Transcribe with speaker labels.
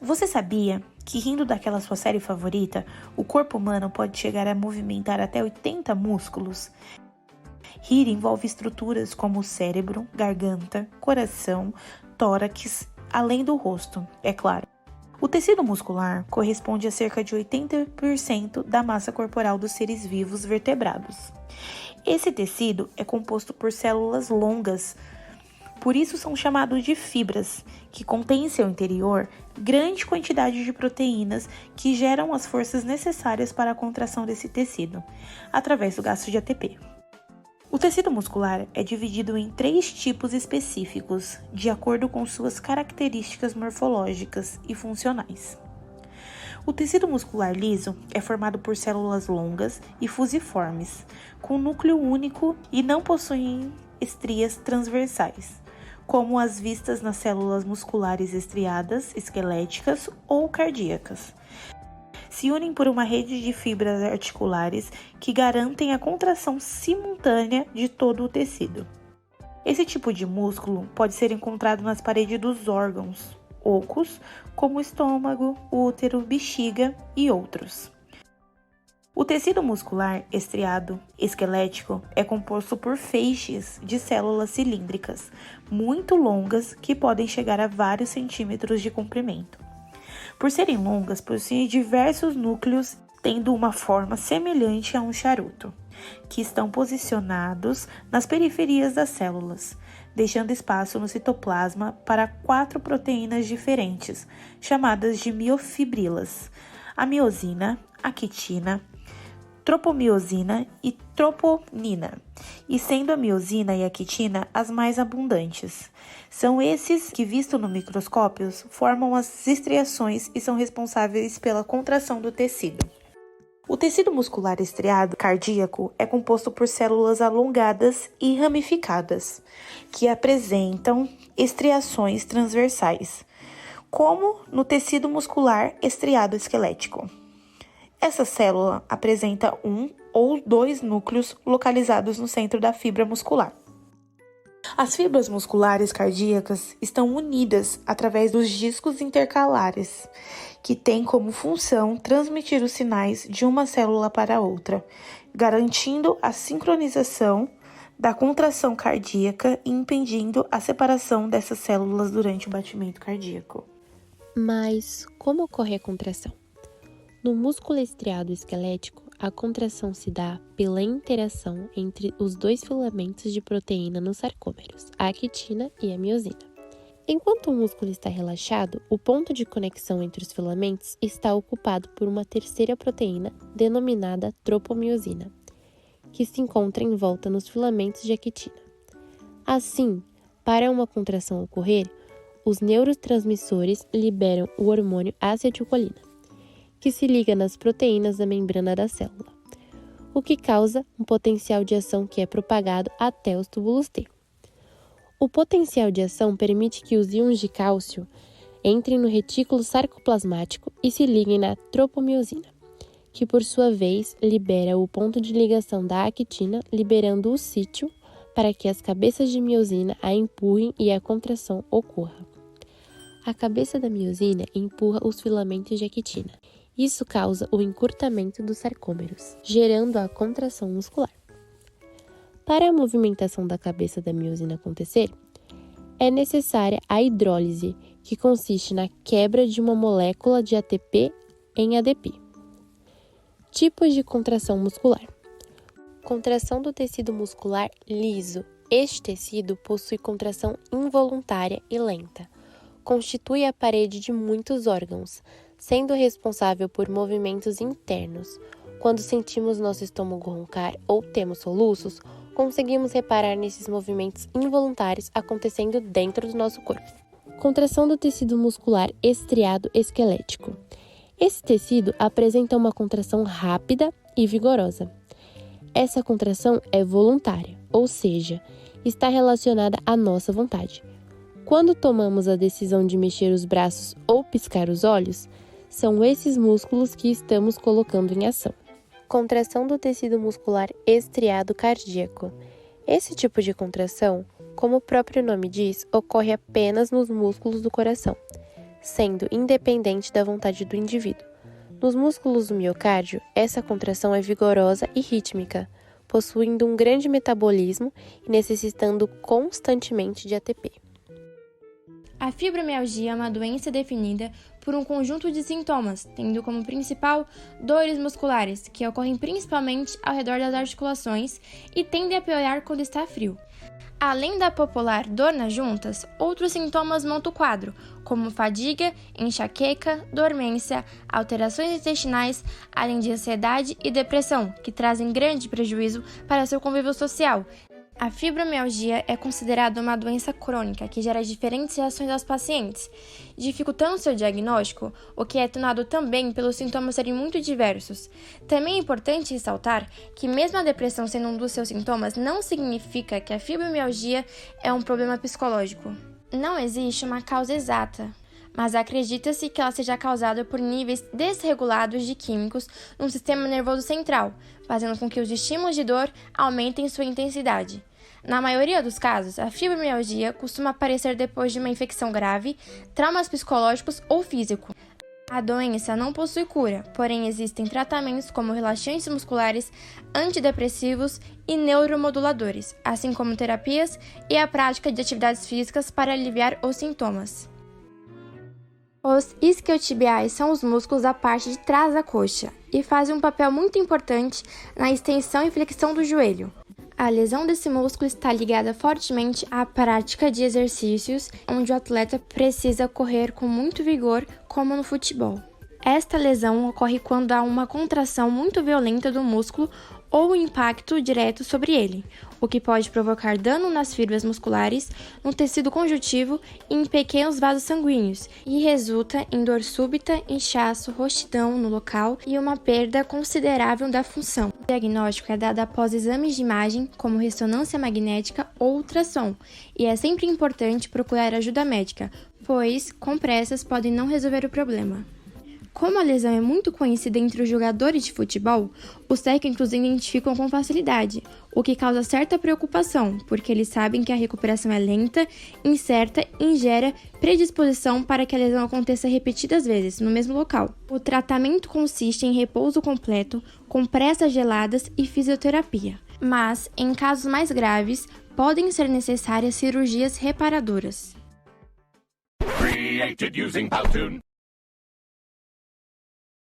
Speaker 1: Você sabia que, rindo daquela sua série favorita, o corpo humano pode chegar a movimentar até 80 músculos? Rir envolve estruturas como o cérebro, garganta, coração, tórax, além do rosto, é claro. O tecido muscular corresponde a cerca de 80% da massa corporal dos seres vivos vertebrados. Esse tecido é composto por células longas, por isso são chamados de fibras, que contêm em seu interior grande quantidade de proteínas que geram as forças necessárias para a contração desse tecido, através do gasto de ATP. O tecido muscular é dividido em 3 tipos específicos, de acordo com suas características morfológicas e funcionais. O tecido muscular liso é formado por células longas e fusiformes, com núcleo único e não possuem estrias transversais, como as vistas nas células musculares estriadas, esqueléticas ou cardíacas. Se unem por uma rede de fibras articulares que garantem a contração simultânea de todo o tecido. Esse tipo de músculo pode ser encontrado nas paredes dos órgãos ocos, como o estômago, útero, bexiga e outros. O tecido muscular estriado esquelético é composto por feixes de células cilíndricas, muito longas, que podem chegar a vários centímetros de comprimento. Por serem longas, possuem diversos núcleos, tendo uma forma semelhante a um charuto, que estão posicionados nas periferias das células, deixando espaço no citoplasma para 4 proteínas diferentes, chamadas de miofibrilas: a miosina, a quitina, tropomiosina e troponina, e sendo a miosina e a quitina as mais abundantes. São esses que, visto no microscópio, formam as estriações e são responsáveis pela contração do tecido. O tecido muscular estriado cardíaco é composto por células alongadas e ramificadas, que apresentam estriações transversais, como no tecido muscular estriado esquelético. Essa célula apresenta 1 ou 2 núcleos localizados no centro da fibra muscular. As fibras musculares cardíacas estão unidas através dos discos intercalares, que têm como função transmitir os sinais de uma célula para outra, garantindo a sincronização da contração cardíaca e impedindo a separação dessas células durante o batimento cardíaco.
Speaker 2: Mas como ocorre a contração? No músculo estriado esquelético, a contração se dá pela interação entre os 2 filamentos de proteína nos sarcômeros, a actina e a miosina. Enquanto o músculo está relaxado, o ponto de conexão entre os filamentos está ocupado por uma terceira proteína, denominada tropomiosina, que se encontra em volta nos filamentos de actina. Assim, para uma contração ocorrer, os neurotransmissores liberam o hormônio acetilcolina, que se liga nas proteínas da membrana da célula, o que causa um potencial de ação que é propagado até os túbulos T. O potencial de ação permite que os íons de cálcio entrem no retículo sarcoplasmático e se liguem na tropomiosina, que por sua vez libera o ponto de ligação da actina, liberando o sítio para que as cabeças de miosina a empurrem e a contração ocorra. A cabeça da miosina empurra os filamentos de actina. Isso causa o encurtamento dos sarcômeros, gerando a contração muscular. Para a movimentação da cabeça da miosina acontecer, é necessária a hidrólise, que consiste na quebra de uma molécula de ATP em ADP. Tipos de contração muscular. Contração do tecido muscular liso. Este tecido possui contração involuntária e lenta. Constitui a parede de muitos órgãos, sendo responsável por movimentos internos. Quando sentimos nosso estômago roncar ou temos soluços, conseguimos reparar nesses movimentos involuntários acontecendo dentro do nosso corpo. Contração do tecido muscular estriado esquelético. Esse tecido apresenta uma contração rápida e vigorosa. Essa contração é voluntária, ou seja, está relacionada à nossa vontade. Quando tomamos a decisão de mexer os braços ou piscar os olhos, são esses músculos que estamos colocando em ação. Contração do tecido muscular estriado cardíaco. Esse tipo de contração, como o próprio nome diz, ocorre apenas nos músculos do coração, sendo independente da vontade do indivíduo. Nos músculos do miocárdio, essa contração é vigorosa e rítmica, possuindo um grande metabolismo e necessitando constantemente de ATP.
Speaker 3: A fibromialgia é uma doença definida por um conjunto de sintomas, tendo como principal dores musculares, que ocorrem principalmente ao redor das articulações e tendem a piorar quando está frio. Além da popular dor nas juntas, outros sintomas montam o quadro, como fadiga, enxaqueca, dormência, alterações intestinais, além de ansiedade e depressão, que trazem grande prejuízo para seu convívio social. A fibromialgia é considerada uma doença crônica que gera diferentes reações aos pacientes, dificultando seu diagnóstico, o que é atenuado também pelos sintomas serem muito diversos. Também é importante ressaltar que mesmo a depressão sendo um dos seus sintomas, não significa que a fibromialgia é um problema psicológico. Não existe uma causa exata, mas acredita-se que ela seja causada por níveis desregulados de químicos no sistema nervoso central, fazendo com que os estímulos de dor aumentem sua intensidade. Na maioria dos casos, a fibromialgia costuma aparecer depois de uma infecção grave, traumas psicológicos ou físicos. A doença não possui cura, porém existem tratamentos como relaxantes musculares, antidepressivos e neuromoduladores, assim como terapias e a prática de atividades físicas para aliviar os sintomas. Os isquiotibiais são os músculos da parte de trás da coxa e fazem um papel muito importante na extensão e flexão do joelho. A lesão desse músculo está ligada fortemente à prática de exercícios onde o atleta precisa correr com muito vigor, como no futebol. Esta lesão ocorre quando há uma contração muito violenta do músculo ou um impacto direto sobre ele, o que pode provocar dano nas fibras musculares, no tecido conjuntivo e em pequenos vasos sanguíneos, e resulta em dor súbita, inchaço, roxidão no local e uma perda considerável da função. O diagnóstico é dado após exames de imagem, como ressonância magnética ou ultrassom, e é sempre importante procurar ajuda médica, pois compressas podem não resolver o problema. Como a lesão é muito conhecida entre os jogadores de futebol, os técnicos identificam com facilidade, o que causa certa preocupação, porque eles sabem que a recuperação é lenta, incerta e gera predisposição para que a lesão aconteça repetidas vezes no mesmo local. O tratamento consiste em repouso completo, compressas geladas e fisioterapia, mas, em casos mais graves, podem ser necessárias cirurgias reparadoras.
Speaker 4: Created using Powtoon.